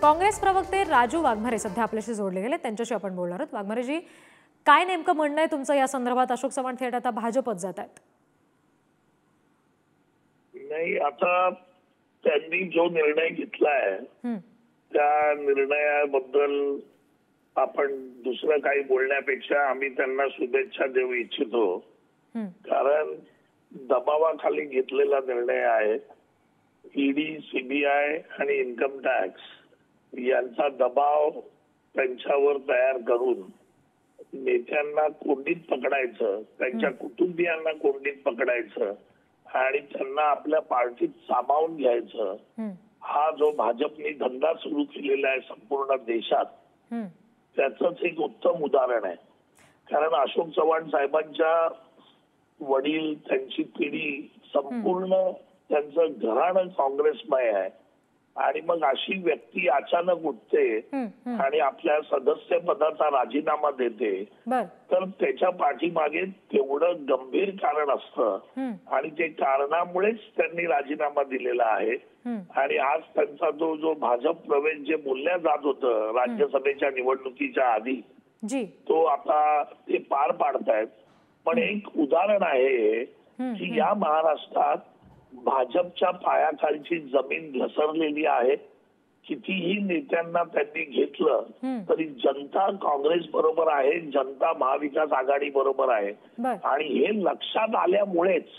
काँग्रेस प्रवक्ते राजू वाघमारे सध्या आपल्याशी जोडले गेले, त्यांच्याशी आपण बोलणार आहोत। वाघमारेजी, काय नेमकं म्हणणं आहे तुमचं या संदर्भात? अशोक चव्हाण थेट आता भाजपत जात आहेत। नाही, आता त्यांनी जो निर्णय घेतलाय त्या निर्णयाबद्दल आपण दुसरं काही बोलण्यापेक्षा आम्ही त्यांना शुभेच्छा देऊ इच्छितो, कारण दबावाखाली घेतलेला निर्णय आहे। ईडी, सीबीआय आणि इन्कम टॅक्स यांचा दबाव त्यांच्यावर तयार करून नेत्यांना कोंडीत पकडायचं, त्यांच्या कुटुंबियांना कोंडीत पकडायचं आणि त्यांना आपल्या पार्टीत सामावून घ्यायचं, हा जो भाजपने धंदा सुरू केलेला आहे संपूर्ण देशात, त्याचंच एक उत्तम उदाहरण आहे। कारण अशोक चव्हाण साहेबांच्या वडील, त्यांची पिढी संपूर्ण त्यांचं घराणं काँग्रेसमय आहे आणि मग अशी व्यक्ती अचानक उठते आणि आपल्या सदस्य पदाचा राजीनामा देते, तर त्याच्या पाठीमागे तेवढं गंभीर कारण असतं आणि ते कारणामुळेच त्यांनी राजीनामा दिलेला आहे। आणि आज त्यांचा जो भाजप प्रवेश जे बोलल्या जात होतं राज्यसभेच्या निवडणुकीच्या आधी, तो आता ते पार पाडतायत। पण एक उदाहरण आहे की या महाराष्ट्रात भाजपच्या पायाखालची जमीन घसरलेली आहे। कितीही नेत्यांना त्यांनी घेतलं तरी जनता काँग्रेस बरोबर आहे, जनता महाविकास आघाडी बरोबर आहे आणि हे लक्षात आल्यामुळेच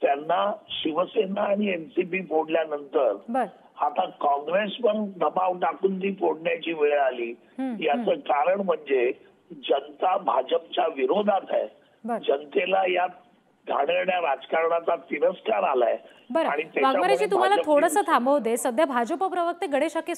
त्यांना शिवसेना आणि एनसीपी फोडल्यानंतर आता काँग्रेसवर दबाव टाकून ती फोडण्याची वेळ आली। याचं कारण म्हणजे जनता भाजपच्या विरोधात आहे, जनतेला या घाणेरड्या राजकारणाचा तिरस्कार आलाय। वाघमारेजी, तुम्हाला थोडंसं थांबवू दे। सध्या भाजप प्रवक्ते गणेश हाके